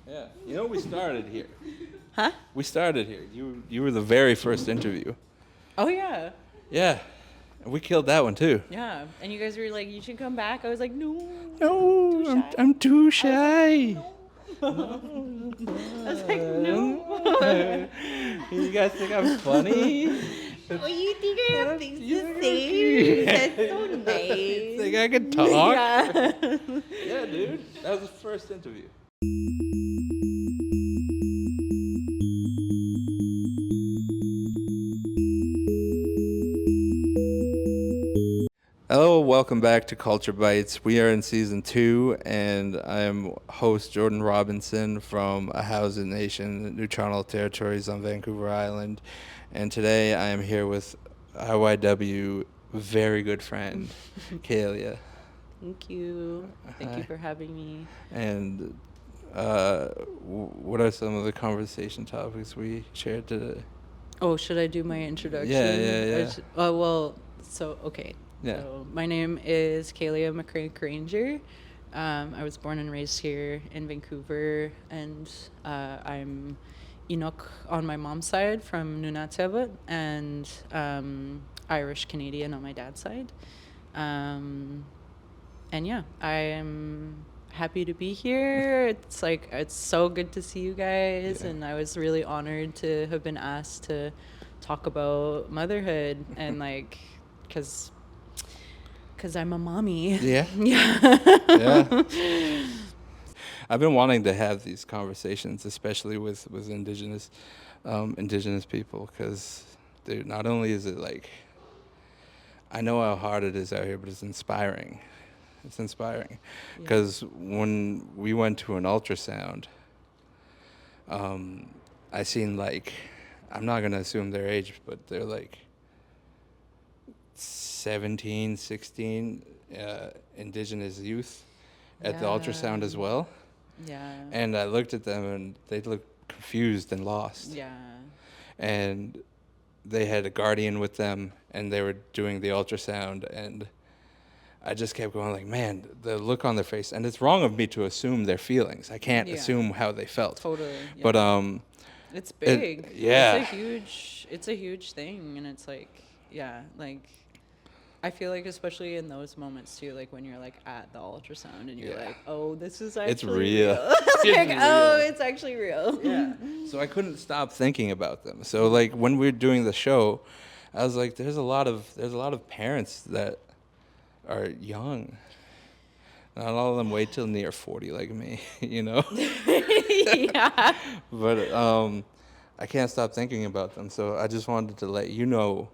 Yeah. You know, we started here. Huh? We started here. You were the very first interview. Oh, yeah. Yeah. And we killed that one, too. Yeah. And you guys were like, you should come back. I was like, no. No, I'm too shy. I was like, no. You guys think I'm funny? Oh, you think I have things to say? That's so nice. Think I can talk? Yeah. Yeah, dude. That was the first interview. Hello, welcome back to Culture Bytes. We are in season 2, and I am host Jordan Robinson from A Housed Nation, Neutral Territories on Vancouver Island. And today I am here with IYW very good friend, Kalea. Thank you. Thank you Hi. for having me. And what are some of the conversation topics we shared today? Oh, should I do my introduction? Yeah. Okay. Yeah. So my name is Kalea McCrank-Ranger. I was born and raised here in Vancouver, and I'm Inuk on my mom's side from Nunatsiavut, and Irish Canadian on my dad's side. And yeah, I am happy to be here. It's so good to see you guys, Yeah. and I was really honored to have been asked to talk about motherhood and because I'm a mommy. Yeah. Yeah. Yeah. I've been wanting to have these conversations, especially with Indigenous people, because, dude, not only is it like, I know how hard it is out here, but it's inspiring. It's inspiring. Because when we went to an ultrasound, I seen, like, I'm not going to assume their age, but they're like 17, 16 Indigenous youth at the ultrasound as well. Yeah. And I looked at them, and they looked confused and lost. Yeah. And they had a guardian with them, and they were doing the ultrasound, and I just kept going like, man, the look on their face, and it's wrong of me to assume their feelings. I can't assume how they felt. Totally. Yeah. But it's big. Yeah. It's a huge thing, and it's like, yeah, like I feel like especially in those moments too, like when you're like at the ultrasound and you're like, oh, this is actually it's real. Like, It's oh, real. it's actually real. Yeah. So I couldn't stop thinking about them. So like when we were doing the show, I was like, there's a lot of parents that are young. Not all of them wait till near 40 like me, you know? Yeah. But I can't stop thinking about them. So I just wanted to let you know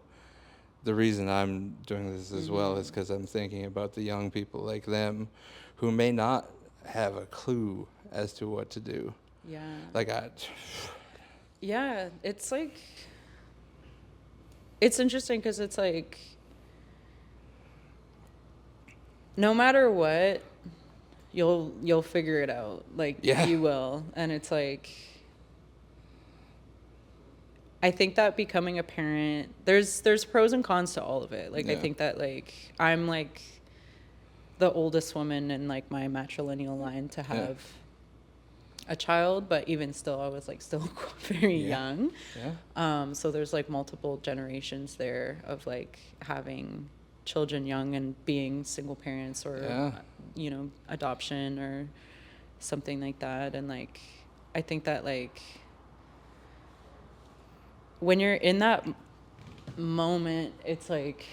the reason I'm doing this as well is because I'm thinking about the young people like them who may not have a clue as to what to do. Yeah. Like Yeah, it's like, it's interesting because it's like, no matter what, you'll figure it out. Like, you will. And it's like, I think that becoming a parent, there's pros and cons to all of it. Like, I think that, like, I'm, like, the oldest woman in, like, my matrilineal line to have a child, but even still, I was, like, still very young. Yeah. So there's, like, multiple generations there of, like, having children young and being single parents or, you know, adoption or something like that. And, like, I think that, like, when you're in that moment, it's like,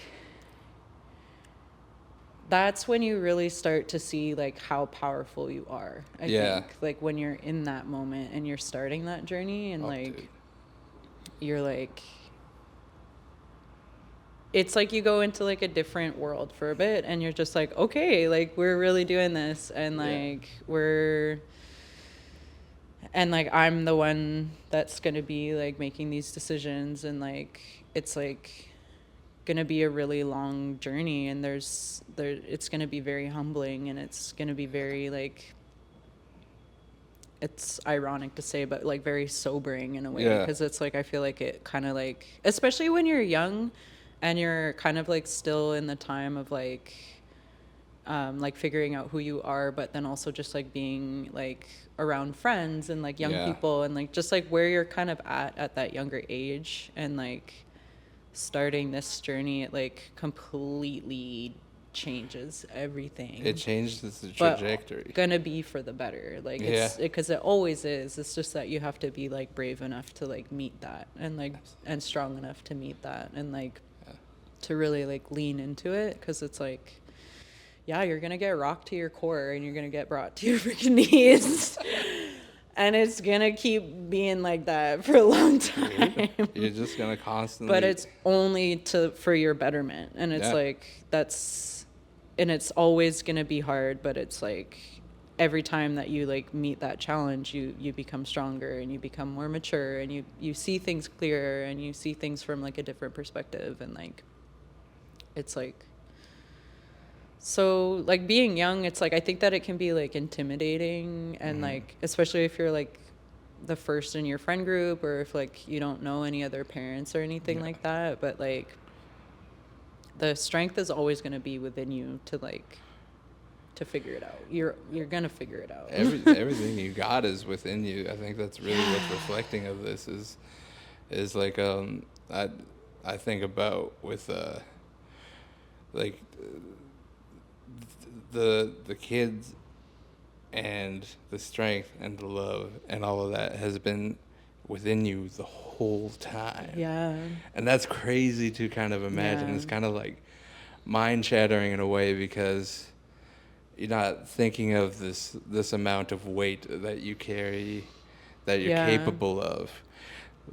that's when you really start to see like how powerful you are. I think like when you're in that moment and you're starting that journey and you're like, it's like you go into like a different world for a bit and you're just like, okay, like we're really doing this and like and like I'm the one that's going to be like making these decisions and like it's like going to be a really long journey and it's going to be very humbling and it's going to be very like, it's ironic to say, but like very sobering in a way because it's like I feel like it kind of like, especially when you're young and you're kind of like still in the time of like like figuring out who you are, but then also just like being like around friends and like young people, and like just like where you're kind of at that younger age, and like starting this journey, it like completely changes everything. It changes the trajectory. But gonna be for the better. Like it's because it always is. It's just that you have to be like brave enough to like meet that, and like and strong enough to meet that, and like to really like lean into it, because it's like, yeah, you're gonna get rocked to your core, and you're gonna get brought to your freaking knees. And it's gonna keep being like that for a long time. You're just gonna constantly. But it's only for your betterment, and it's like and it's always gonna be hard. But it's like every time that you like meet that challenge, you become stronger, and you become more mature, and you see things clearer, and you see things from like a different perspective, and like it's like. So like being young, it's like I think that it can be like intimidating, and like especially if you're like the first in your friend group, or if like you don't know any other parents or anything like that, but like the strength is always going to be within you to like to figure it out. You're going to figure it out. Everything you got is within you. I think that's really what's reflecting of this is like I think about with like the kids, and the strength and the love and all of that has been within you the whole time. Yeah. And that's crazy to kind of imagine. Yeah. It's kind of like mind shattering in a way, because you're not thinking of this amount of weight that you carry, that you're capable of.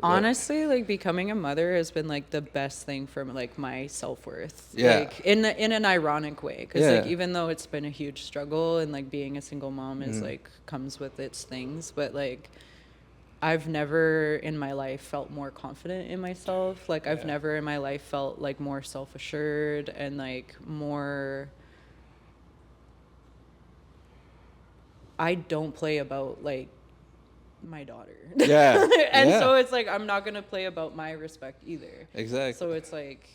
Honestly, like becoming a mother has been like the best thing for like my self-worth. Yeah. Like in an ironic way, because like even though it's been a huge struggle, and like being a single mom is like comes with its things, but like I've never in my life felt more confident in myself. Like I've never in my life felt like more self-assured, and like more. I don't play about like my daughter. Yeah. And so it's like I'm not gonna play about my respect either. Exactly. So it's like,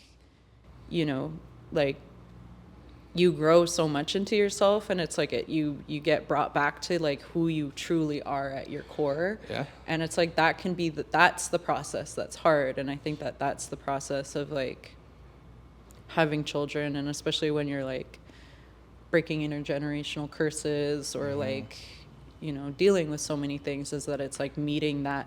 like you grow so much into yourself, and it's like you get brought back to like who you truly are at your core. Yeah. And it's like that can be that's the process that's hard, and I think that that's the process of like having children, and especially when you're like breaking intergenerational curses, or like dealing with so many things, is that it's like meeting that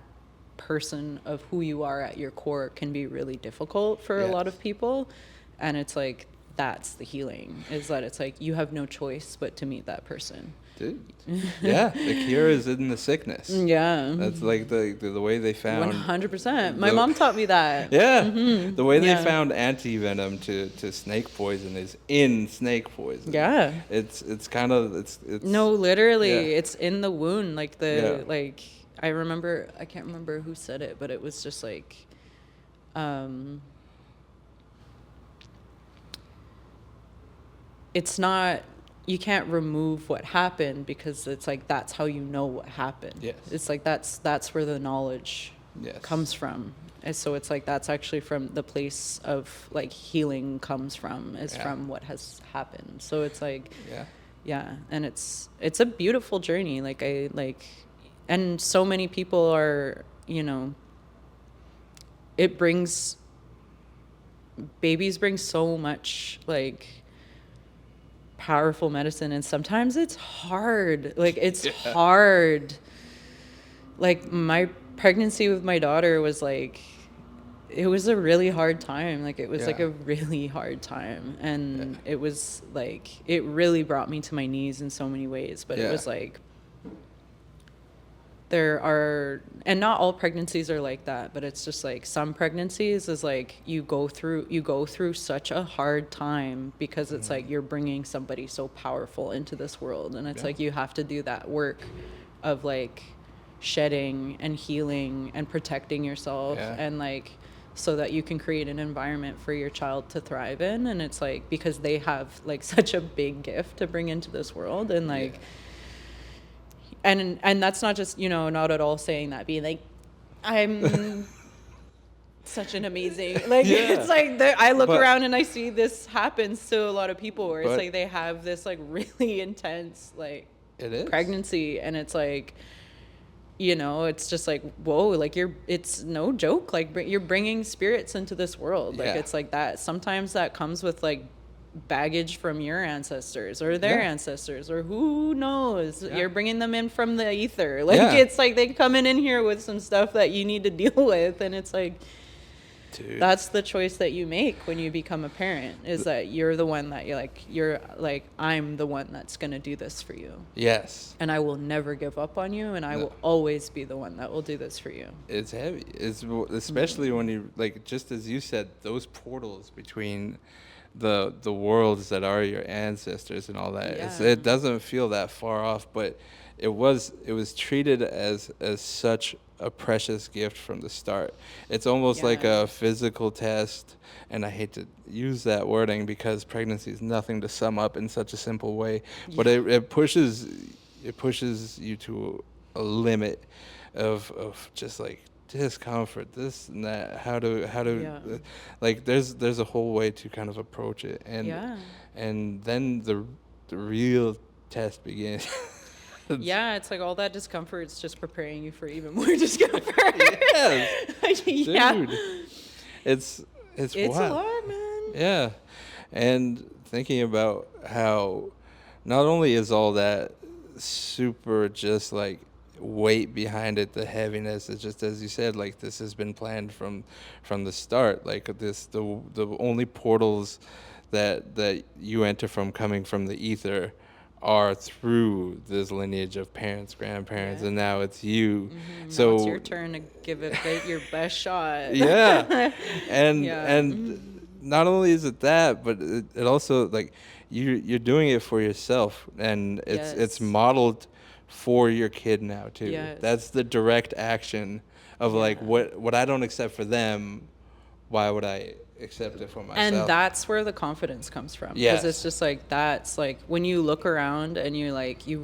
person of who you are at your core can be really difficult for a lot of people. And it's like that's the healing, is that it's like you have no choice but to meet that person. Dude. Yeah, the cure is in the sickness. Yeah. That's like the way they found 100%. My mom taught me that. Yeah. Mm-hmm. The way they found anti-venom to snake poison is in snake poison. Yeah. It's kind of it's no, literally it's in the wound, like like I can't remember who said it, but it was just like it's not, you can't remove what happened, because it's like that's how you know what happened. Yes. It's like that's where the knowledge comes from. And so it's like that's actually from the place of like healing comes from, is from what has happened. So it's like and it's a beautiful journey. Like and so many people are, babies bring so much like powerful medicine, and sometimes it's hard. Like it's hard. Like my pregnancy with my daughter was like, it was a really hard time. Like it was like a really hard time, and it was like it really brought me to my knees in so many ways. But it was like there are, and not all pregnancies are like that, but it's just like some pregnancies is like you go through such a hard time, because it's like you're bringing somebody so powerful into this world, and it's like you have to do that work of like shedding and healing and protecting yourself, and like so that you can create an environment for your child to thrive in. And it's like because they have like such a big gift to bring into this world, and like and that's not just not at all saying that being like I'm such an amazing, like, Yeah. it's like I look But- around and I see this happens to a lot of people where it's But- like they have this like really intense like It is. pregnancy, and it's like, you know, it's just like, whoa, like it's no joke, like you're bringing spirits into this world. Like Yeah. it's like that. Sometimes that comes with like baggage from your ancestors or their Yeah. ancestors, or who knows. Yeah. You're bringing them in from the ether. Like Yeah. it's like they coming in here with some stuff that you need to deal with, and it's like, Dude. that's the choice that you make when you become a parent, is that you're the one that you're like, I'm the one that's going to do this for you. Yes. And I will never give up on you, and I will always be the one that will do this for you. It's heavy. It's especially when you, like, just as you said, those portals between the worlds that are your ancestors and all that. Yeah. It doesn't feel that far off, but it was treated as such a precious gift from the start. It's almost like Yeah. a physical test, and I hate to use that wording because pregnancy is nothing to sum up in such a simple way, but it pushes you to a limit of just like discomfort, this and that, how to Yeah. like there's a whole way to kind of approach it, and Yeah. and then the real test begins. Yeah, it's like all that discomfort's just preparing you for even more discomfort. Yes. Yeah. Dude, it's It's wild. a lot, man. Yeah, and thinking about how not only is all that super just like weight behind it, the heaviness, it's just as you said, like this has been planned from the start. Like the only portals that you enter from coming from the ether are through this lineage of parents, grandparents, Yeah. and now it's you. Now So it's your turn to give it your best shot. yeah, and Yeah. and not only is it that, but it also, like, you're doing it for yourself, and it's Yes. modeled for your kid now too. Yes. That's the direct action of like, Yeah. what I don't accept for them, why would I accept it for myself? And that's where the confidence comes from. Yes. Because it's just like, that's like when you look around and you like, you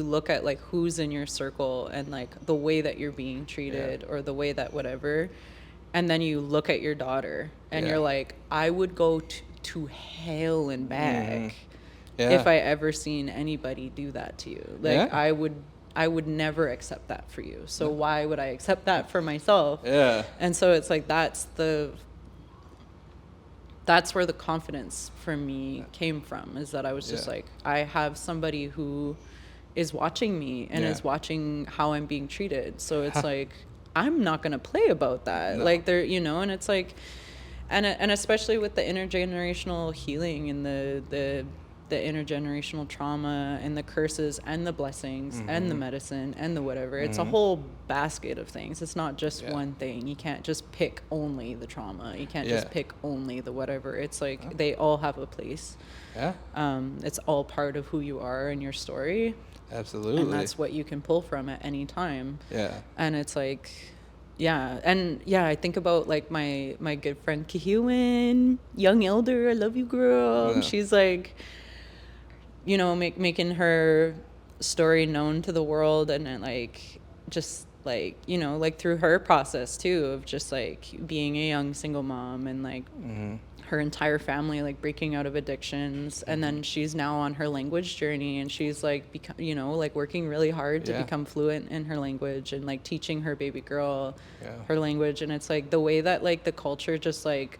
look at like who's in your circle and like the way that you're being treated or the way that whatever. And then you look at your daughter and Yeah. you're like, I would go to hell and back Yeah. if I ever seen anybody do that to you. Like Yeah. I would never accept that for you. So why would I accept that for myself? Yeah. And so it's like that's where the confidence for me came from, is that I was just Yeah. like, I have somebody who is watching me and Yeah. is watching how I'm being treated. So it's like, I'm not going to play about that. No. Like there, you know, and it's like, and especially with the intergenerational healing and the intergenerational trauma and the curses and the blessings and the medicine and the whatever. It's a whole basket of things. It's not just Yeah. one thing. You can't just pick only the trauma. You can't Yeah. just pick only the whatever. It's like they all have a place. Yeah. It's all part of who you are and your story. Absolutely. And that's what you can pull from at any time. Yeah. And it's like, yeah. And yeah, I think about like my good friend Kihiwin, young elder. I love you, girl. Yeah. She's like, you know, making her story known to the world, and then like just like, you know, like through her process too of just like being a young single mom and like her entire family like breaking out of addictions, and then she's now on her language journey, and she's like you know, like working really hard to Yeah. become fluent in her language and like teaching her baby girl Yeah. her language. And it's like the way that like the culture just like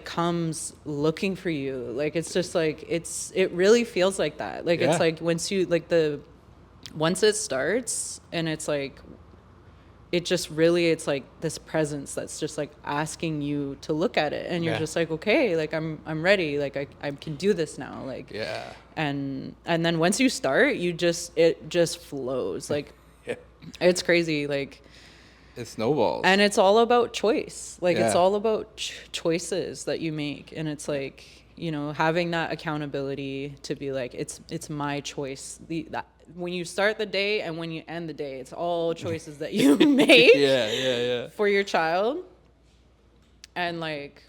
comes looking for you. Like it's just like it really feels like that. Like Yeah. it's like once it starts, and it's like it just really, it's like this presence that's just like asking you to look at it, and you're Yeah. just like, okay, like I'm ready, like I can do this now, like Yeah. and then once you start, it just flows. Like Yeah. it's crazy, like. It snowballs. And it's all about choice. Like it's Yeah. all about choices that you make. And it's like, you know, having that accountability to be like, it's my choice. When you start the day and when you end the day, it's all choices that you make yeah. for your child. And like,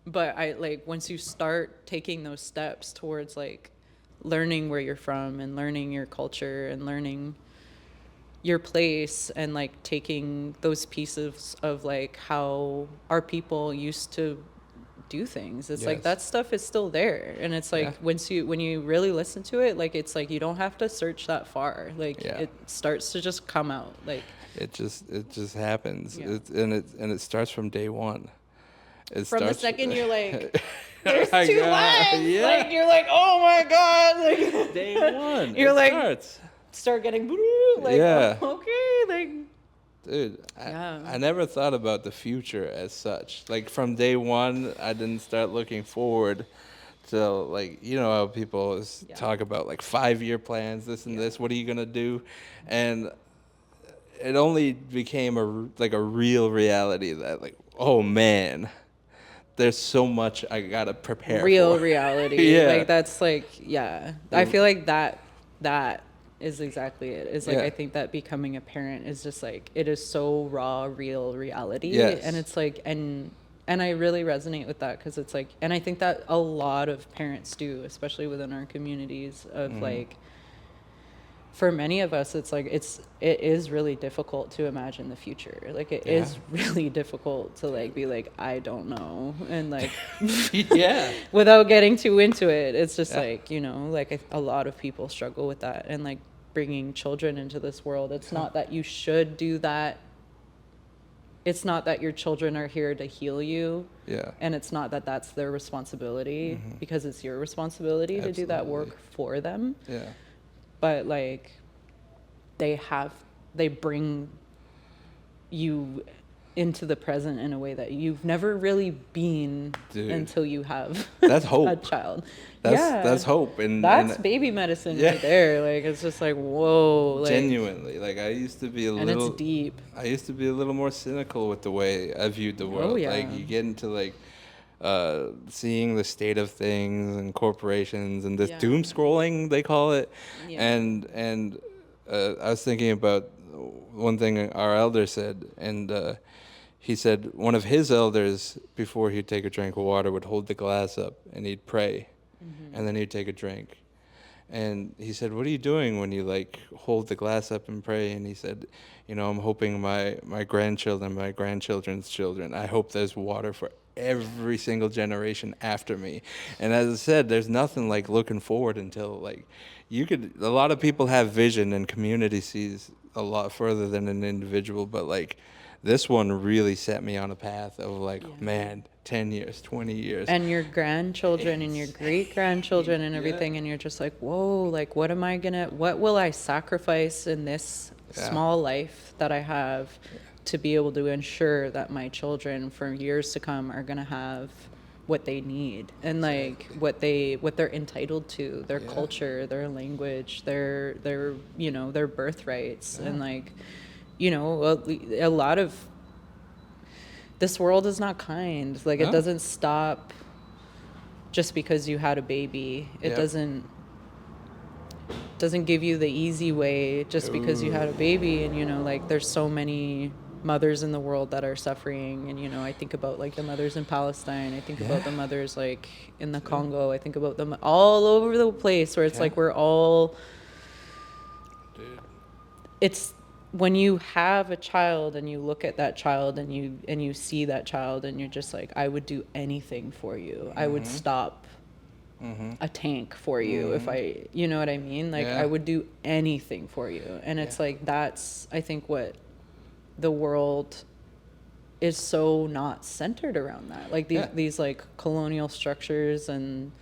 but I like, once you start taking those steps towards like learning where you're from and learning your culture and learning, your place and like taking those pieces of like how our people used to do things. It's like Yes. that stuff is still there, and it's like when you really listen to it, like it's like you don't have to search that far. Like it starts to just come out. Like it just happens. Yeah. It starts from day one. From the second you're like, there's my two God, lives. yeah. Like you're like, oh my God. Like day one. You're it like starts. start getting like Yeah. okay, like Dude, Yeah. I never thought about the future as such. Like from day one, I didn't start looking forward to like, you know how people talk about like 5-year plans, this and this, what are you going to do? And it only became a real reality that like, oh man, there's so much I got to prepare real for. reality. Yeah. Like that's like, yeah. I feel like that is exactly it. It's like, I think that becoming a parent is just like, it is so raw, real reality. Yes. And it's like, and I really resonate with that because it's like, and I think that a lot of parents do, especially within our communities of like, for many of us, it's like, it is really difficult to imagine the future. Like it is really difficult to like, be like, I don't know. And like, without getting too into it, it's just like, you know, like a lot of people struggle with that. And like bringing children into this world, it's not that you should do that. It's not that your children are here to heal you. Yeah. And it's not that that's their responsibility because it's your responsibility to do that work for them. Yeah. But like they bring you into the present in a way that you've never really been until you have that's hope. a child. That's hope. And that's baby medicine right there. Like it's just like, whoa. Like, genuinely. Like I used to be and it's deep. I used to be a little more cynical with the way I viewed the world. Oh, yeah. Like you get into like seeing the state of things and corporations and this doom scrolling they call it. And I was thinking about one thing our elder said, and he said one of his elders before he'd take a drink of water would hold the glass up and he'd pray and then he'd take a drink. And he said, what are you doing when you like hold the glass up and pray? And he said, you know, I'm hoping my grandchildren, my grandchildren's children, I hope there's water for every single generation after me. And as I said, there's nothing like looking forward until like a lot of people have vision and community sees a lot further than an individual, but like this one really set me on a path of like, man, 10 years, 20 years. And your grandchildren and your great-grandchildren and everything, and you're just like, whoa, like what will I sacrifice in this small life that I have to be able to ensure that my children for years to come are going to have what they need and like what they're entitled to, their culture, their language, their you know, their birthrights. And like, you know, a lot of this world is not kind. Like it doesn't stop just because you had a baby. It doesn't give you the easy way just because you had a baby. And you know, like there's so many mothers in the world that are suffering. And you know, I think about like the mothers in Palestine, I think about the mothers like in the Congo, I think about them all over the place where it's like we're all it's when you have a child and you look at that child and you see that child and you're just like, I would do anything for you. I would stop a tank for you if you know what I mean? Like I would do anything for you. And it's like, that's, I think what the world is so not centered around that. Like these like colonial structures and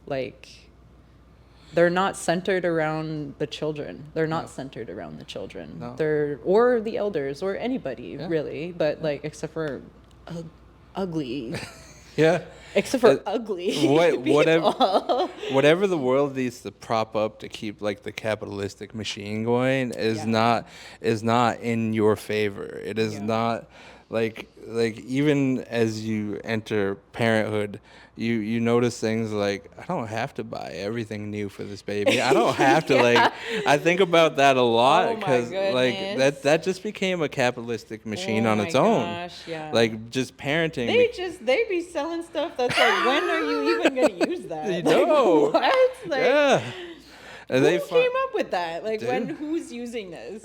like, they're not centered around the children. They're not centered around the children. No. They're, or the elders or anybody really, but like, except for ugly. Except for ugly people. Whatever the world needs to prop up to keep like the capitalistic machine going is not in your favor. It is not like even as you enter parenthood, you notice things like, I don't have to buy everything new for this baby. I don't have to like, I think about that a lot because like that just became a capitalistic machine on its own. Like just parenting. They be selling stuff that's like, when are you even gonna use that? You know. Like, what? Like, And who came up with that? Like who's using this?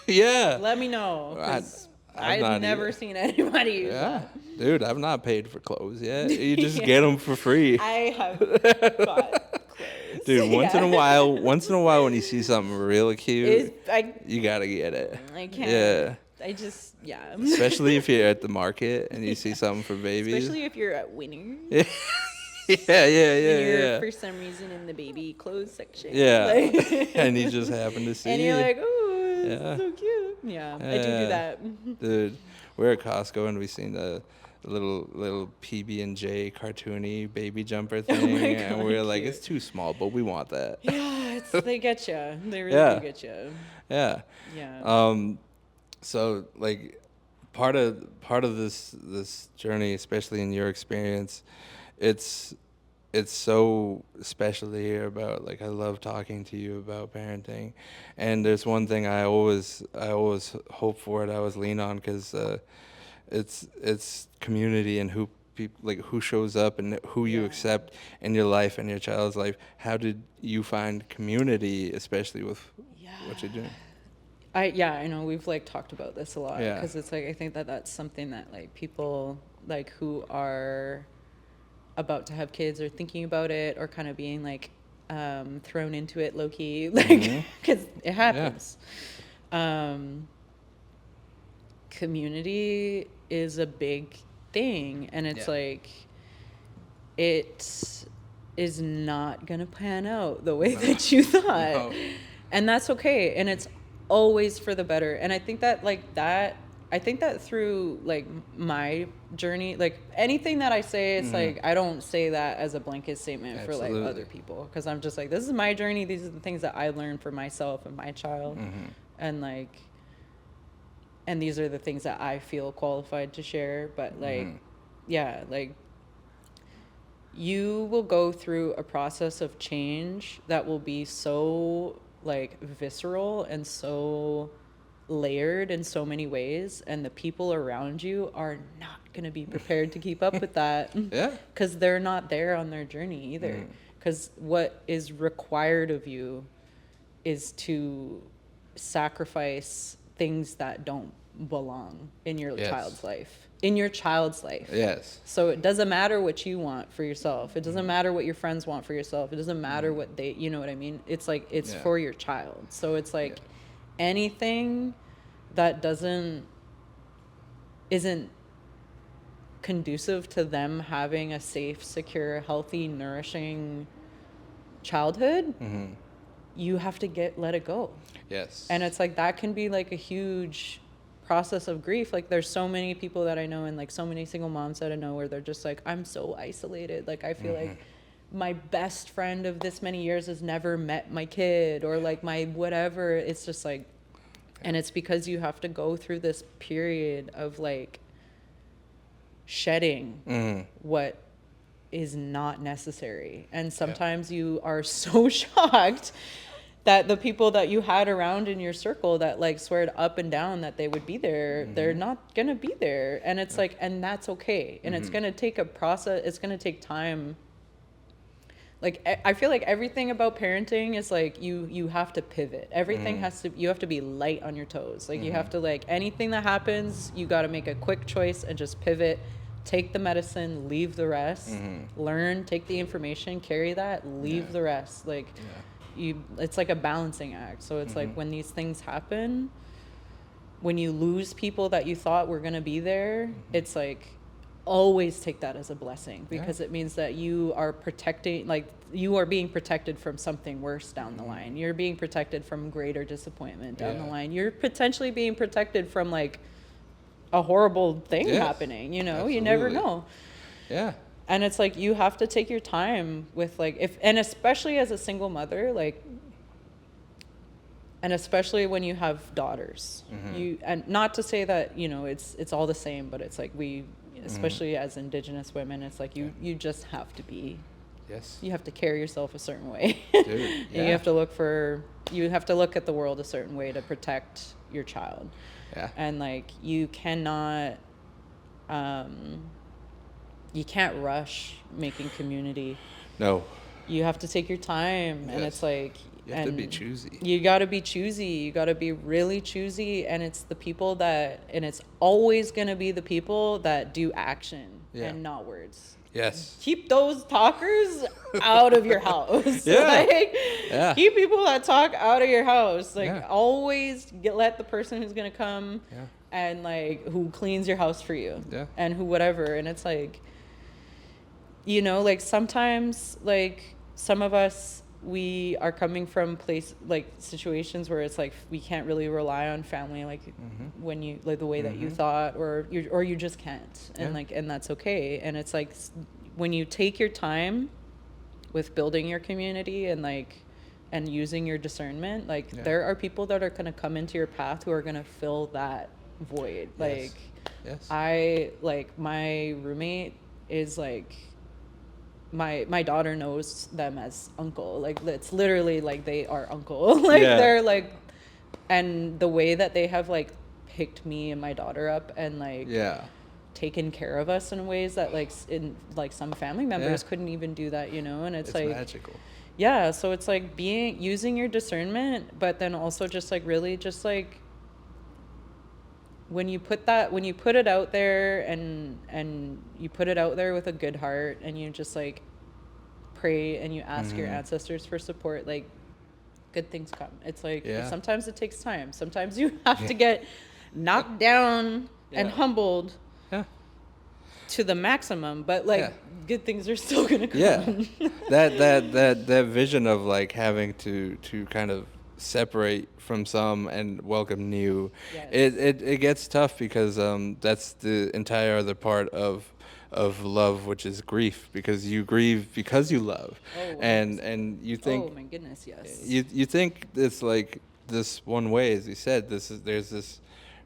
Yeah. Let me know, because I've I've not never either. seen anybody use Yeah, that. dude, I've not paid for clothes yet. You just Yeah. get them for free. I have got clothes. Dude, once in a Yeah. while when you see something really cute, I you gotta get it. can't. Yeah. I just, yeah. Especially if you're at the market and you see something for babies. Especially if you're at Winners. Yeah, yeah, And you're yeah. for some reason in the baby clothes section. Yeah. Like- And you just happen to see And you're it. like, oh, this Yeah. is so cute. Yeah, I do Yeah. that. Dude, we're at Costco and we seen the little PB&J cartoony baby jumper thing, my and God, we're like, cute. it's too small, but we want that. Yeah, they get you. They really Yeah. do get you. Yeah. Yeah. So like part of this journey, especially in your experience, it's so special to hear about. Like, I love talking to you about parenting, and there's one thing I always hope for it. I always lean on, because it's community and who people, like, who shows up and who you Yeah. accept in your life and your child's life. How did you find community, especially with what you're doing? I know we've like talked about this a lot, Yeah. because it's like I think that that's something that like people like who are about to have kids or thinking about it or kind of being like thrown into it low key, like, because it happens. Community is a big thing, and it's Yeah. like it is not gonna pan out the way that you thought. No. And that's okay, and it's always for the better. And I think that through like my journey, like anything that I say, it's like I don't say that as a blanket statement for like Absolutely. other people, because I'm just like, this is my journey, these are the things that I learned for myself and my child, and like, and these are the things that I feel qualified to share. But like, yeah, like, you will go through a process of change that will be so like visceral and so layered in so many ways, and the people around you are not going to be prepared to keep up with that. Yeah. Because they're not there on their journey either, because what is required of you is to sacrifice things that don't belong in your Yes. child's life. Yes. So it doesn't matter what you want for yourself. It doesn't matter what your friends want for yourself. It doesn't matter what they, you know what I mean? It's like, it's Yeah. for your child. So it's like anything that isn't conducive to them having a safe, secure, healthy, nourishing childhood, you have to let it go. Yes. And it's like, that can be like a huge process of grief. Like, there's so many people that I know, and like so many single moms that I know, where they're just like, I'm so isolated. Like, I feel like my best friend of this many years has never met my kid, or like my whatever. It's just like, and it's because you have to go through this period of like shedding what is not necessary. And sometimes you are so shocked that the people that you had around in your circle that like sweared up and down that they would be there, they're not gonna be there. And it's like, and that's okay. And it's gonna take a process, it's gonna take time. Like, I feel like everything about parenting is like, you have to pivot. Everything you have to be light on your toes. Like, you have to, like, anything that happens, you gotta make a quick choice and just pivot. Take the medicine, leave the rest. Learn, take the information, carry that, leave the rest. Like, it's like a balancing act. So it's like, when these things happen, when you lose people that you thought were going to be there, it's like, always take that as a blessing, because it means that you are protecting, like, you are being protected from something worse down the line. You're being protected from greater disappointment down the line. You're potentially being protected from like a horrible thing happening, you know. Absolutely. You never know. Yeah. And it's like, you have to take your time with like, and especially as a single mother, like, and especially when you have daughters, and not to say that, you know, it's all the same, but it's like, especially as Indigenous women, it's like, you just have to be, you have to carry yourself a certain way. Dude, And you have to look at the world a certain way to protect your child. Yeah. And like, you cannot, you can't rush making community. No. You have to take your time. And it's like, You have to be choosy. You got to be choosy. You got to be really choosy. And it's the people and it's always going to be the people that do action and not words. Yes. Keep those talkers out of your house. Keep people that talk out of your house. Always let the person who's going to come and like who cleans your house for you and who whatever. And it's like, you know, like sometimes like some of us, we are coming from situations where it's like we can't really rely on family when you like the way that you thought or you just can't and that's okay. And it's like when you take your time with building your community and using your discernment, there are people that are going to come into your path who are going to fill that void. I my roommate is like my daughter knows them as uncle. Like it's literally like they are uncle. They're like, and the way that they have like picked me and my daughter up and taken care of us in ways that some family members couldn't even do that, you know. And it's like magical. Yeah, so it's like using your discernment, but then also just like really just like when you put it out there and you put it out there with a good heart and you just like pray and you ask your ancestors for support, like good things come. It's like sometimes it takes time. Sometimes you have to get knocked down and humbled to the maximum, but good things are still gonna come. That vision of like having to kind of separate from some and welcome new, it gets tough because that's the entire other part of love, which is grief, because you grieve because you love. And you think, oh my goodness, yes, you think it's like this one way, as you said, there's this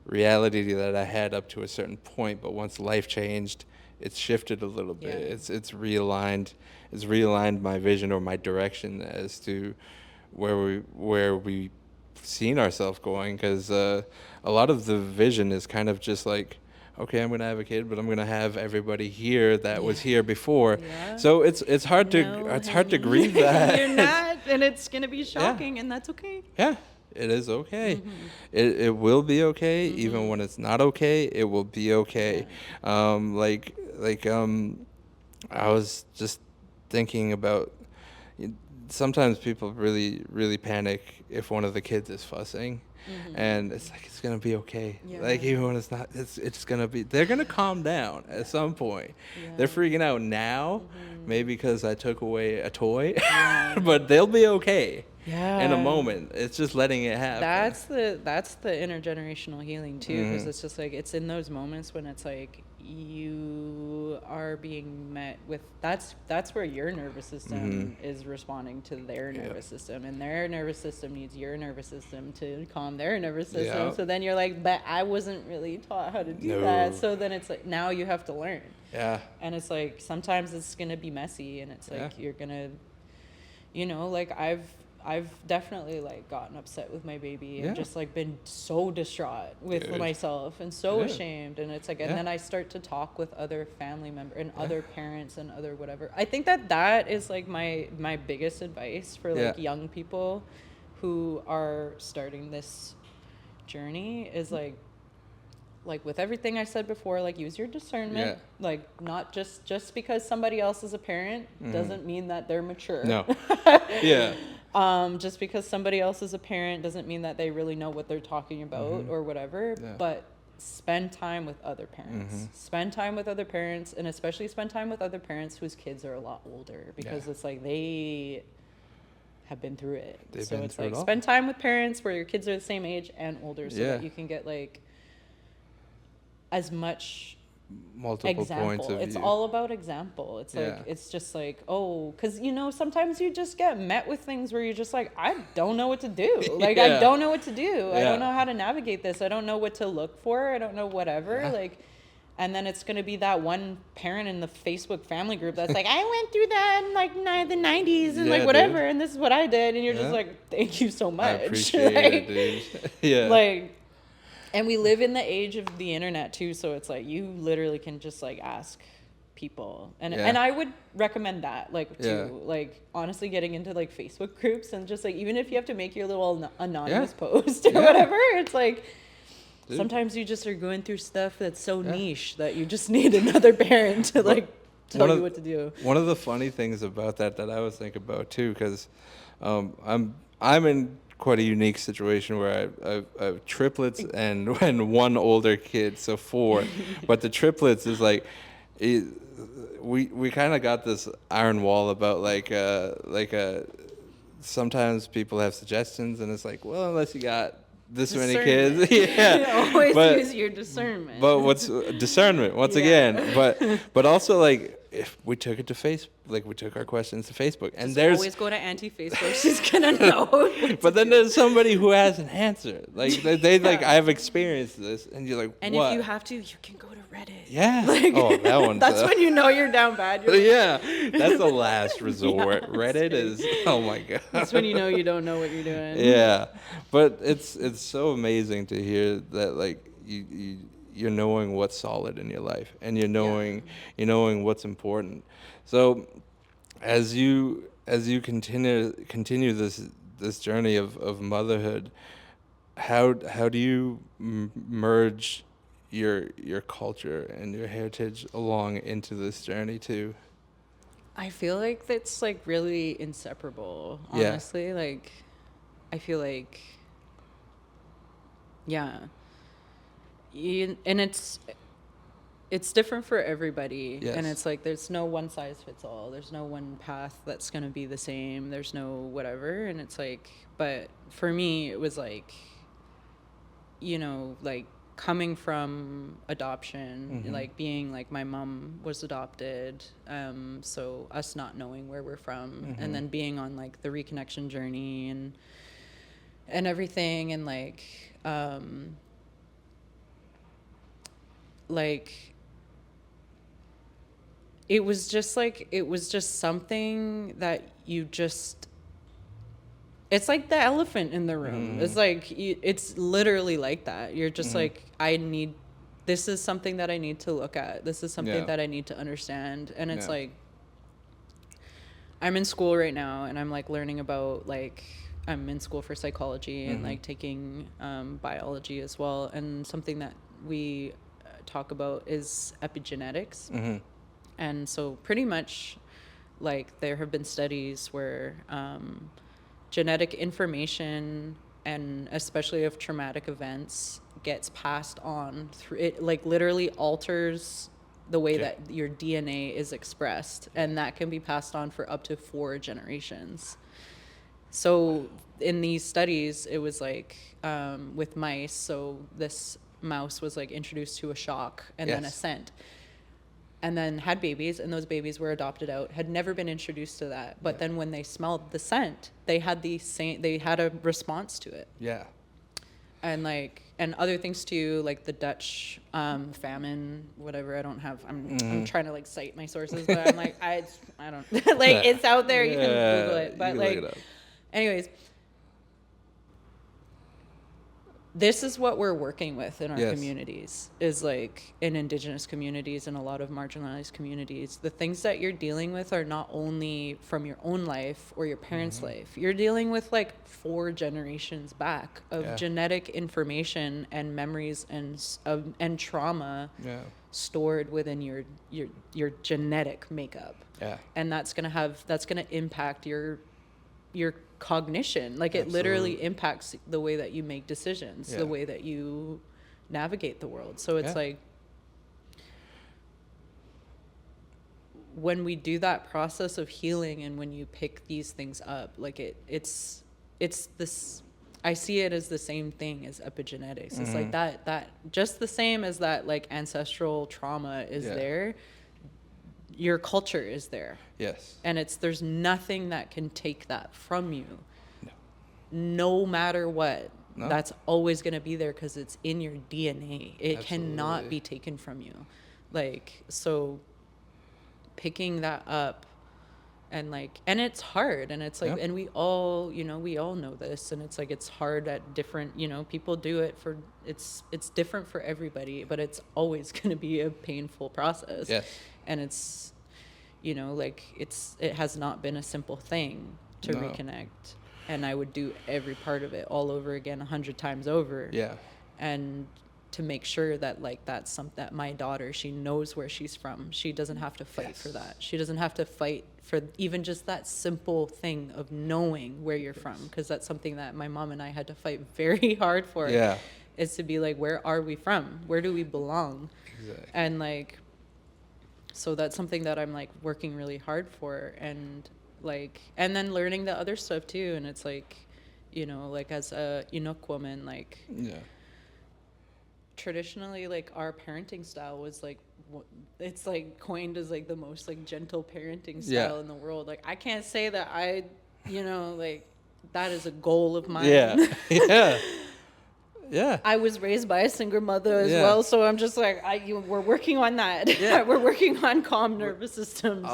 reality that I had up to a certain point, but once life changed, it's shifted a little bit. It's realigned my vision or my direction as to where we seen ourselves going, because a lot of the vision is kind of just like, okay, I'm going to have a kid, but I'm going to have everybody here that was here before. So it's hard to grieve that. You're not, and it's going to be shocking, and that's okay. Yeah, it is okay. It will be okay, even when it's not okay. It will be okay. I was just thinking about, sometimes people really, really panic if one of the kids is fussing. And it's like, it's going to be okay. Like, even when it's not, it's going to be, they're going to calm down at some point. They're freaking out now, maybe because I took away a toy, but they'll be okay in a moment. It's just letting it happen. That's the intergenerational healing too, because it's just like, it's in those moments when it's like, you are being met with, that's where your nervous system is responding to their nervous system, and their nervous system needs your nervous system to calm their nervous system. So then you're like, but I wasn't really taught how to do that. So then it's like, now you have to learn. And it's like, sometimes it's gonna be messy, and it's like you're gonna, you know, like I've definitely like gotten upset with my baby and just like been so distraught with myself and so ashamed. And it's like, and then I start to talk with other family members and other parents and other whatever. I think that is like my biggest advice for like young people who are starting this journey is like with everything I said before, like use your discernment. Like not just because somebody else is a parent doesn't mean that they're mature. No. Just because somebody else is a parent doesn't mean that they really know what they're talking about or whatever. But spend time with other parents. Spend time with other parents, and especially spend time with other parents whose kids are a lot older, because it's like they have been through it. So it's like spend time with parents where your kids are the same age and older, so that you can get like as much multiple example. Points of it's view. All about example. It's like, it's just like, oh, because you know, sometimes you just get met with things where you're just like, I don't know what to do. Like I don't know what to do. I don't know how to navigate this. I don't know what to look for. I don't know whatever. Like, and then it's gonna be that one parent in the Facebook family group that's like, I went through that in like the 90s and like whatever, and this is what I did, and you're just like, thank you so much. I appreciate it, dude. Like. And we live in the age of the internet too, so it's like you literally can just like ask people. And I would recommend that, like, too. Like, honestly, getting into, like, Facebook groups and just, like, even if you have to make your little anonymous post or whatever, it's like, dude, sometimes you just are going through stuff that's so niche that you just need another parent to, like, tell you what to do. One of the funny things about that I was thinking about, too, because I'm in quite a unique situation where I have triplets and one older kid, so 4. But the triplets is like, we kind of got this iron wall about sometimes people have suggestions and it's like, well, unless you got this many kids, always use your discernment. But what's discernment once again? But also, like, if we took it to Facebook, like we took our questions to Facebook, and there's always go to anti-Facebook. She's gonna know. But then there's somebody who has an answer. Like they like, I have experienced this, and you're like, and what? if you have to, you can go to Reddit. Yeah. Like, oh, that one. That's when you know you're down bad. You're like, that's the last resort. Reddit is. Oh my god. That's when you know you don't know what you're doing. Yeah, but it's so amazing to hear that, like, you're knowing what's solid in your life, and you're knowing what's important. So as you continue this journey of motherhood, how do you merge your culture and your heritage along into this journey too? I feel like that's, like, really inseparable, honestly. Like, I feel like, and it's different for everybody. Yes. And it's like, there's no one size fits all. There's no one path that's going to be the same. There's no whatever. And it's like, but for me, it was like, you know, like, coming from adoption, like, being like, my mom was adopted, so us not knowing where we're from, and then being on, like, the reconnection journey and everything, and like it was just something that you just, it's like the elephant in the room. It's like, it's literally like that. You're just like, this is something that I need to look at. This is something that I need to understand. And it's like, I'm in school right now, and I'm, like, learning about, like, I'm in school for psychology and, like, taking biology as well. And something that we talk about is epigenetics. And so pretty much, like, there have been studies where genetic information, and especially of traumatic events, gets passed on through it, like, literally alters the way that your DNA is expressed, and that can be passed on for up to 4 generations. So in these studies, it was like, with mice, so this mouse was, like, introduced to a shock and then a scent, and then had babies, and those babies were adopted out, had never been introduced to that. But then when they smelled the scent, they had a response to it. Yeah. And, like, and other things too, like the Dutch famine, whatever. I'm trying to, like, cite my sources, but I'm like, I don't, like, it's out there, you can Google it. But, like, anyways, this is what we're working with in our communities, is, like, in Indigenous communities and a lot of marginalized communities. The things that you're dealing with are not only from your own life or your parents' life. You're dealing with, like, 4 generations back of genetic information and memories and trauma stored within your genetic makeup. Yeah. And that's gonna impact your cognition. Like, it literally impacts the way that you make decisions, the way that you navigate the world. So it's like, when we do that process of healing, and when you pick these things up, like, it's this, I see it as the same thing as epigenetics. It's like that just the same as that, like, ancestral trauma is there, your culture is there. Yes. And there's nothing that can take that from you. No matter what. No. That's always going to be there, because it's in your DNA. It cannot be taken from you. Like, so picking that up, and, like, and it's hard, and it's like, and we all know this, and it's like, it's hard at different, people do it it's different for everybody, but it's always going to be a painful process. Yes. And it's, you know, like it has not been a simple thing to reconnect. And I would do every part of it all over again 100 times over. Yeah. And to make sure that like that's something that my daughter, she knows where she's from. She doesn't have to fight for that. She doesn't have to fight for even just that simple thing of knowing where you're from, because that's something that my mom and I had to fight very hard for. Yeah. Is to be like, where are we from? Where do we belong? Exactly. And like, so that's something that I'm like working really hard for, and like, and then learning the other stuff too. And it's like, you know, like as a Inuk woman, like, Yeah. traditionally, like our parenting style was like, it's like coined as like the most like gentle parenting style in the world. Like I can't say that I, you know, like that is a goal of mine. Yeah. Yeah. Yeah. I was raised by a single mother as well, so I'm just like, we're working on that. Yeah. We're working on calm nervous systems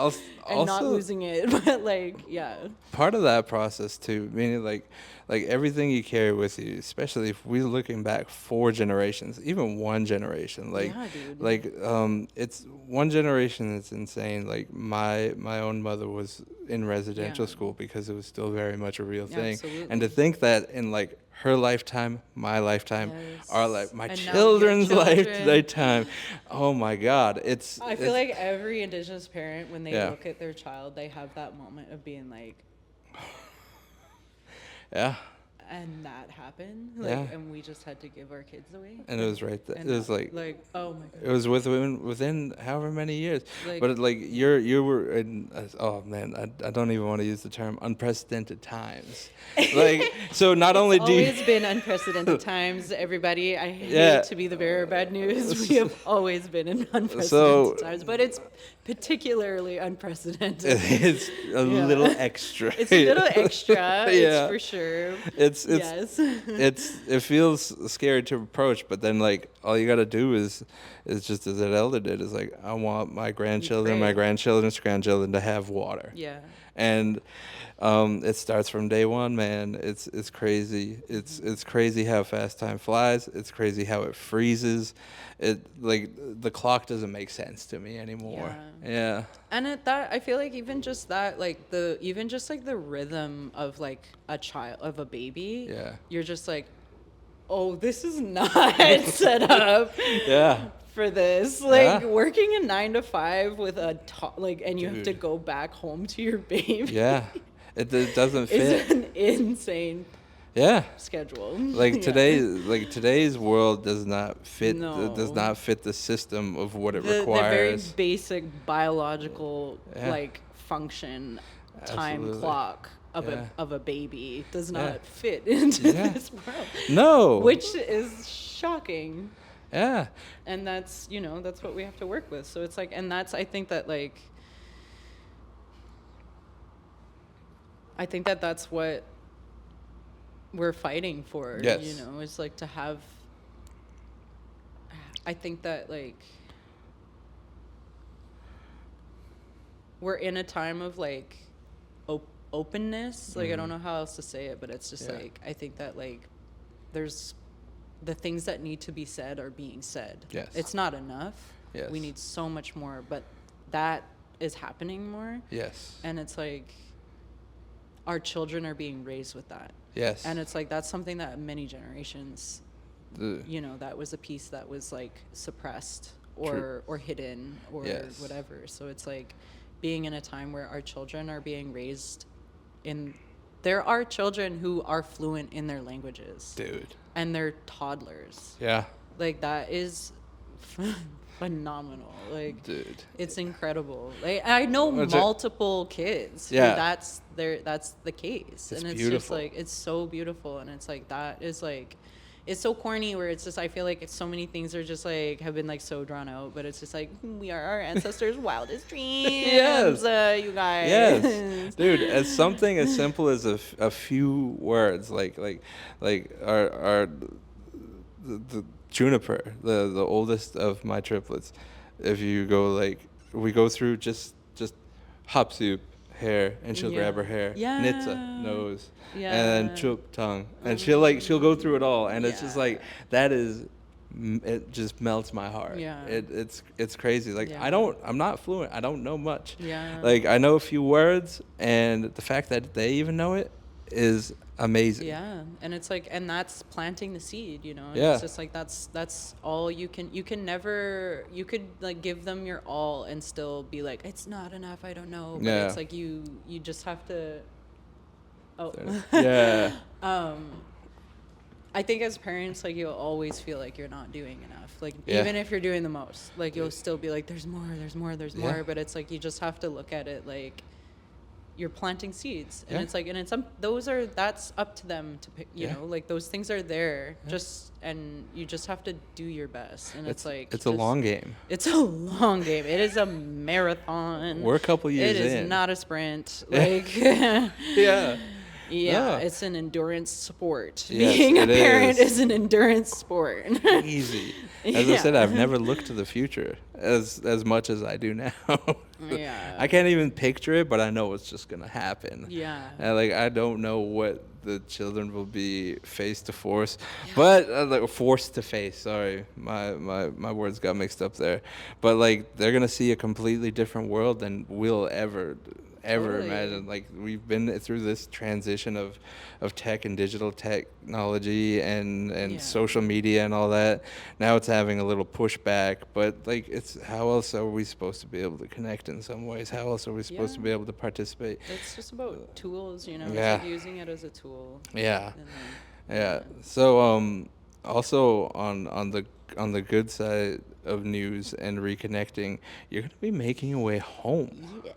and not losing it. But like, yeah. Part of that process too, meaning like everything you carry with you, especially if we're looking back 4 generations, even 1 generation, like, it's 1 generation that's insane. Like my own mother was in residential school because it was still very much a real thing. Absolutely. And to think that in like her lifetime, my lifetime, our life, my children's lifetime. Oh my God. I feel like every Indigenous parent, when they look at their child, they have that moment of being like, yeah. And that happened, like, and we just had to give our kids away. And it was right there. It was like, oh my God. It was within however many years. Like, but like you were in, oh man, I don't even want to use the term unprecedented times. Like, so not only do you. It's always been unprecedented times, everybody. I hate to be the bearer of bad news. We have always been in unprecedented times, but it's particularly unprecedented. It's a little extra. It's a little extra. It's for sure. It feels scary to approach, but then like all you gotta do is just as that elder did, is like, I want my grandchildren, my grandchildren's grandchildren to have water. Yeah. And it starts from day one, man. It's crazy. It's crazy how fast time flies. It's crazy how it freezes. It like the clock doesn't make sense to me anymore. Yeah. And I feel like even just that, like the rhythm of like a baby. Yeah. You're just like, oh, this is not set up. Yeah. For this, like working a 9 to 5 with and you have to go back home to your baby. Yeah, it doesn't fit. It's an insane schedule. Like today's world does not fit. Does not fit the system of what it requires. The very basic biological like function, time clock of a baby does not fit into this world. No, which is shocking. Yeah. And that's, that's what we have to work with. So it's like, and that's, I think that that's what we're fighting for. Yes. It's like to have, I think that like, we're in a time of like openness. Like, I don't know how else to say it, but it's just like, I think that like, there's, the things that need to be said are being said. Yes. It's not enough. Yes. We need so much more, but that is happening more. Yes. And it's like our children are being raised with that. Yes. And it's like that's something that many generations, that was a piece that was like suppressed or hidden or whatever. So it's like being in a time where our children are being raised in. There are children who are fluent in their languages. Dude. And they're toddlers. Yeah. Like, that is phenomenal. Like, dude, it's incredible. Like, I know multiple kids. Yeah. That's the case. It's and it's beautiful. Just like, it's so beautiful. And it's like, that is like, it's so corny where it's just, I feel like so many things are just like, have been like so drawn out, but it's just like, we are our ancestors' wildest dreams. Yes. You guys. Yes. Dude, as something as simple as a few words, like our the juniper, the oldest of my triplets, if you go like, we go through just hop soup, hair, and she'll grab her hair. Nitsa, nose. And then chup, tongue. And she'll go through it all. And it's just like, that is it just melts my heart. Yeah. It's crazy. Like, Yeah. I'm not fluent. I don't know much. Yeah. Like, I know a few words, and the fact that they even know it is amazing. Yeah, and it's like, and that's planting the seed, you know. And Yeah. it's just like that's all you can never, you could like give them your all and still be like, it's not enough, I don't know. But Yeah. it's like you just have to. Oh. Yeah. I think as parents, like, you'll always feel like you're not doing enough. Like, Yeah. even if you're doing the most, like, you'll still be like, there's more, there's more, there's Yeah. more. But it's like, you just have to look at it like you're planting seeds. And Yeah. it's like, and it's that's up to them to pick, you Yeah. know, like, those things are there. And you just have to do your best. And it's like, it's a long game. It's a long game. It is a marathon. We're a couple years It is in. not a sprint. Like, Yeah. yeah, No. it's an endurance sport. Yes, Being a it parent is. is an endurance sport. Easy. As I Yeah. said, I've never looked to the future as much as I do now. Yeah. I can't even picture it, but I know it's just gonna happen. Yeah. And like, I don't know what the children will be face to force, but like, forced to face. Sorry, my words got mixed up there. But like, they're gonna see a completely different world than we'll ever Totally. imagine. Like, we've been through this transition of tech and digital technology and Yeah. social media and all that. Now it's having a little pushback, but like, it's, how else are we supposed to be able to connect in some ways? How else are we supposed to Yeah. be able to participate? It's just about tools, you know. Yeah. It's like using it as a tool. Yeah. And then, Yeah. So also on the good side of news and reconnecting, you're gonna be making your way home. Yeah.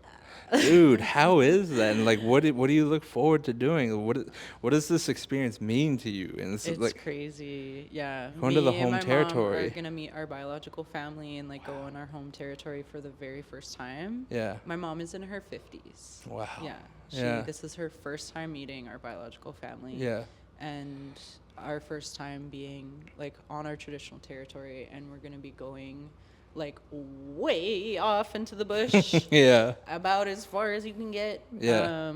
Dude, how is that? And like, what do you look forward to doing? What does this experience mean to you? And It's like, crazy. Yeah. Going to the Me and home my mom territory. are gonna meet our biological family and like go on our home territory for the very first time. yeah. My mom is in her 50s. Wow. Yeah. Yeah. This is her first time meeting our biological family. Yeah. And our first time being like on our traditional territory, and we're going to be going like way off into the bush. Yeah. About as far as you can get. Yeah.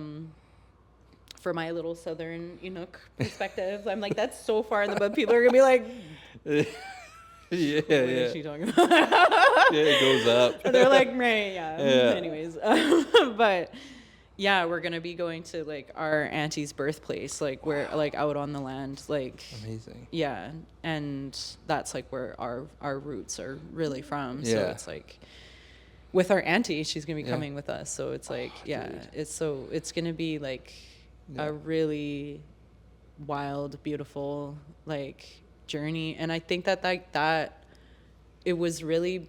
For my little southern Inuk perspective, I'm like, that's so far in the butt. People are gonna be like, Yeah. what Yeah. is she talking about? Yeah. It goes up. They're like, right, yeah. Yeah. Anyways, but yeah, we're gonna be going to like our auntie's birthplace, like we're like out on the land, like Amazing. yeah, and that's like where our roots are really from. So Yeah. it's like with our auntie, she's gonna be Yeah. coming with us. So it's like yeah, dude. it's gonna be like Yeah. a really wild, beautiful like journey, and I think that like that it was really,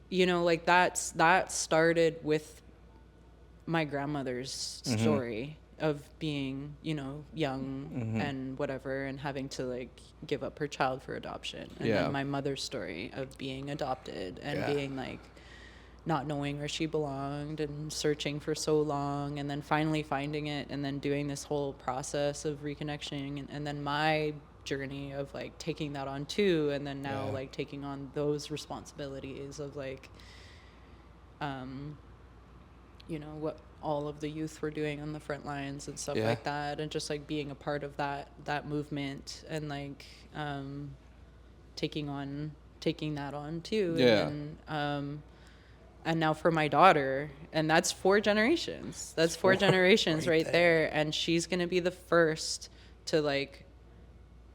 you know, like that started with my grandmother's Mhm. story of being, you know, young Mhm. and whatever, and having to like give up her child for adoption, and Yeah. then my mother's story of being adopted and Yeah. being like not knowing where she belonged and searching for so long, and then finally finding it, and then doing this whole process of reconnection, and then my journey of like taking that on too, and then now Yeah. like taking on those responsibilities of like you know, what all of the youth were doing on the front lines and stuff Yeah. like that, and just like being a part of that movement, and like taking that on too. Yeah. And now for my daughter, and that's 4 generations. That's 4 generations right there. And she's going to be the first to like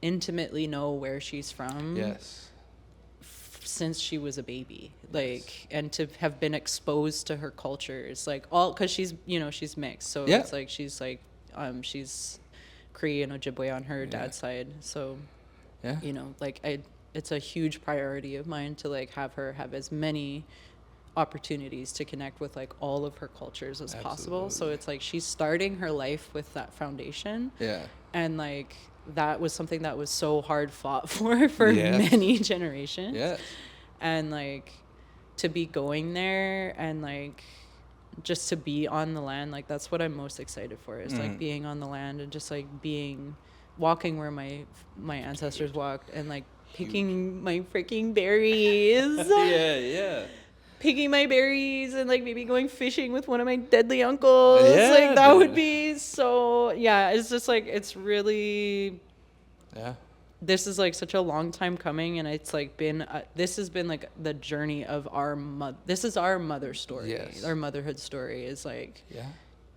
intimately know where she's from. Yes. Since she was a baby, like, and to have been exposed to her cultures, like all, because she's, you know, she's mixed. So Yeah. it's like she's Cree and Ojibwe on her dad's side. So, Yeah. you know, like it's a huge priority of mine to like have her have as many opportunities to connect with like all of her cultures as possible. So it's like she's starting her life with that foundation. Yeah. And like that was something that was so hard fought for Yes. many generations. Yes. And like to be going there and like just to be on the land, like that's what I'm most excited for, is like being on the land and just like walking where my ancestors walked, and like picking my freaking berries. Yeah. Picking my berries and like maybe going fishing with one of my deadly uncles. Yeah, like that would dude. be so, yeah, it's just like, it's really Yeah. this is like such a long time coming, and it's like been this has been like the journey of our this is our mother story. Yes. Our motherhood story is like Yeah.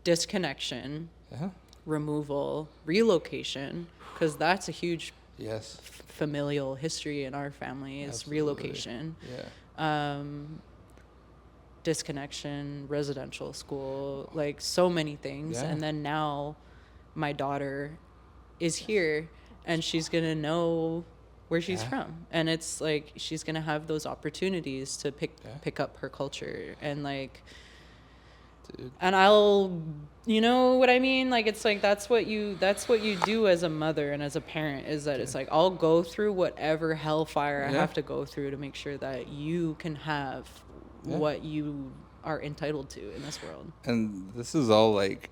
disconnection, Yeah. removal, relocation, because that's a huge Yes. familial history in our family is Absolutely. relocation. Yeah. Disconnection, residential school, like so many things. Yeah. And then now my daughter is here, and she's gonna know where she's Yeah. from, and it's like she's gonna have those opportunities to pick up her culture, and like, Dude. and I'll, you know what I mean, like it's like that's what you do as a mother and as a parent, is that it's like I'll go through whatever hellfire I have to go through to make sure that you can have what you are entitled to in this world. And this is all like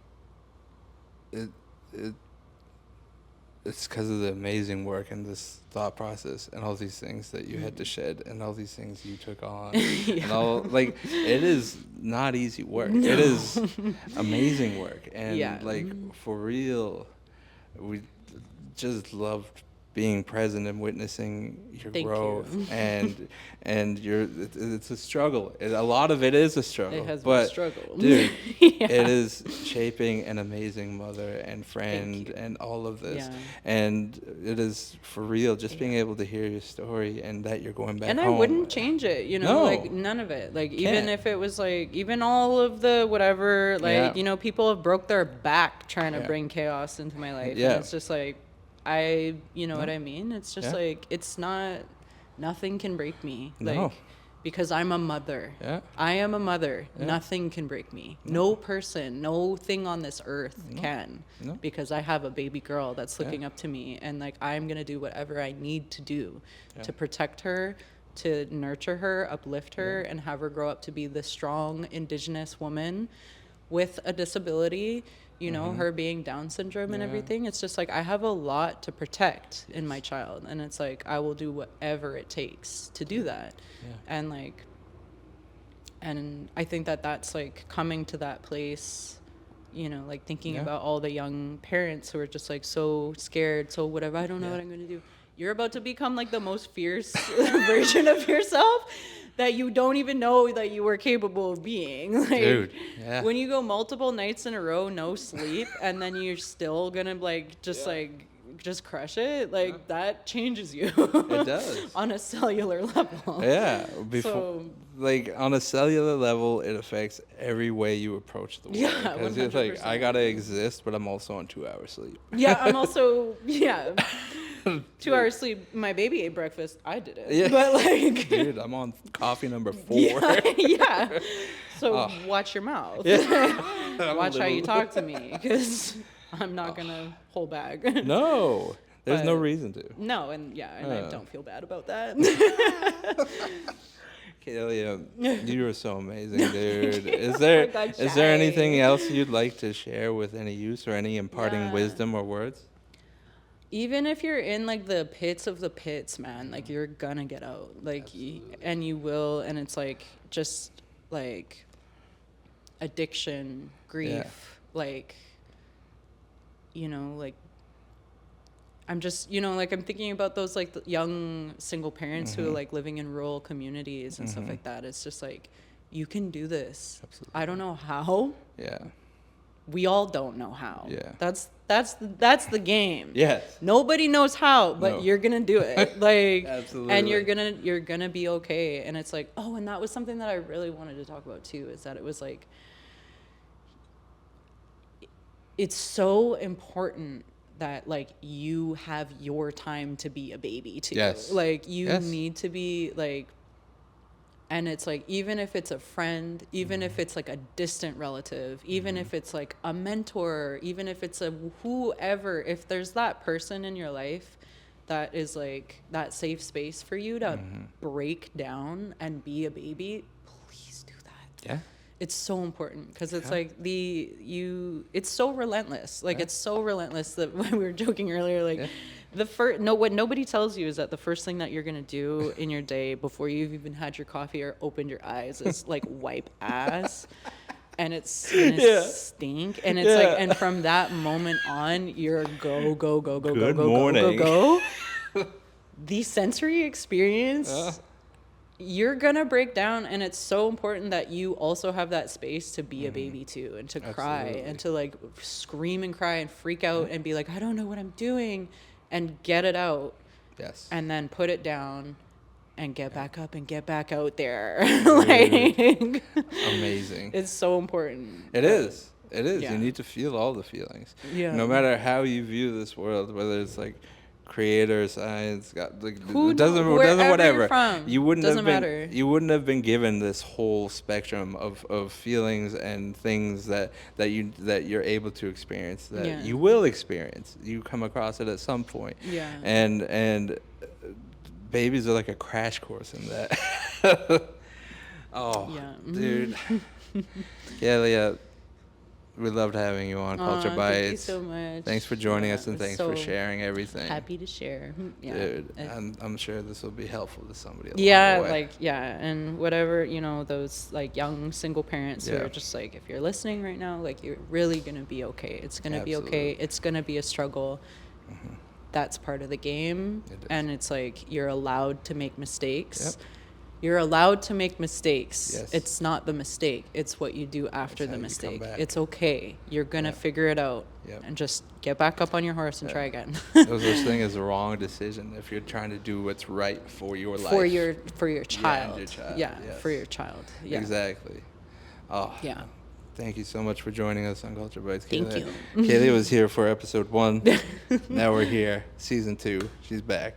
it's because of the amazing work and this thought process and all these things that you had to shed and all these things you took on and all, like, it is not easy work. No. It is amazing work, and like for real, we just loved being present and witnessing your growth. and it's a struggle. A lot of it is a struggle. It has been a struggle, dude. It is shaping an amazing mother and friend and all of this. And it is for real, just being able to hear your story and that you're going back home. And I wouldn't change it, you know, like none of it. Like even if it was like, even all of the whatever, like, you know, people have broke their back trying to bring chaos into my life. And it's just like, you know what I mean? It's just like, it's not, nothing can break me. Like, because I'm a mother. I am a mother. Nothing can break me. No person, no thing on this earth can. Because I have a baby girl that's looking up to me, and like, I'm going to do whatever I need to do to protect her, to nurture her, uplift her, and have her grow up to be the strong Indigenous woman with a disability. You know, her being Down syndrome and everything. It's just like, I have a lot to protect in my child. And it's like, I will do whatever it takes to do that. And like, and I think that that's like coming to that place, you know, like thinking about all the young parents who are just like so scared. So whatever, I don't know what I'm going to do. You're about to become like the most fierce version of yourself that you don't even know that you were capable of being. Like, dude, when you go multiple nights in a row, no sleep, and then you're still gonna like just like just crush it, like that changes you. It does. On a cellular level. Yeah. Like on a cellular level, it affects every way you approach the world. Yeah, because it's like, I gotta exist, but I'm also on 2 hours sleep. Yeah, I'm also 2 hours sleep. My baby ate breakfast. I did it. Yeah. But like, dude, I'm on coffee number 4. Yeah. So watch your mouth. Watch how you talk to me, because I'm not gonna hold back. No, there's no reason to. No, and I don't feel bad about that. Kalea, you are so amazing, dude. Is there anything else you'd like to share with any youth, or any imparting wisdom or words? Even if you're in like the pits of the pits, man, like you're gonna get out, like and you will. And it's like just like addiction, grief, like, you know, like I'm just, you know, like I'm thinking about those like young single parents who are like living in rural communities and stuff like that. It's just like, you can do this. Absolutely. I don't know how. Yeah. We all don't know how. Yeah. That's the game. Yes. Nobody knows how, but you're gonna do it. Like, absolutely. And you're gonna be okay. And it's like, oh, and that was something that I really wanted to talk about too, is that it was like, it's so important that like you have your time to be a baby too. Yes. Like you need to be like, and it's like, even if it's a friend, even if it's like a distant relative, even if it's like a mentor, even if it's a whoever, if there's that person in your life that is like that safe space for you to break down and be a baby, please do that. Yeah. It's so important, because it's like it's so relentless. Like it's so relentless that when we were joking earlier, like what nobody tells you is that the first thing that you're going to do in your day before you've even had your coffee or opened your eyes is like wipe ass. And it's stink. And it's like, and from that moment on, you're go. the sensory experience, you're gonna break down, and it's so important that you also have that space to be a baby too, and to cry and to like scream and cry and freak out and be like, I don't know what I'm doing, and get it out. Yes. And then put it down and get back up and get back out there. Like, amazing. It's so important. It is. Yeah. You need to feel all the feelings. Yeah. No matter how you view this world, whether it's like creator, science, like Who it doesn't wherever whatever. You're from, you wouldn't doesn't have been matter. You wouldn't have been given this whole spectrum of feelings and things that you're able to experience, that you will experience. You come across it at some point. Yeah. And babies are like a crash course in that. Oh, yeah. Dude. Kalea, we loved having you on Culture Bytes. Thank you so much. Thanks for joining us, and thanks for sharing everything. Happy to share. Yeah. Dude, I'm sure this will be helpful to somebody along the way. And whatever, those like young single parents who are just like, if you're listening right now, like, you're really gonna be okay. It's gonna be okay. It's gonna be a struggle. That's part of the game. And it's like, you're allowed to make mistakes. Yep. You're allowed to make mistakes. Yes. It's not the mistake. It's what you do after the mistake. It's okay. You're going to figure it out and just get back up on your horse and try again. No such thing as a wrong decision if you're trying to do what's right for your life. For your child. Your child. Yeah, yes. For your child. Yeah. Exactly. Oh. Yeah. Thank you so much for joining us on Culture Bytes. Thank you. Kalea was here for episode 1. Now we're here, season 2. She's back.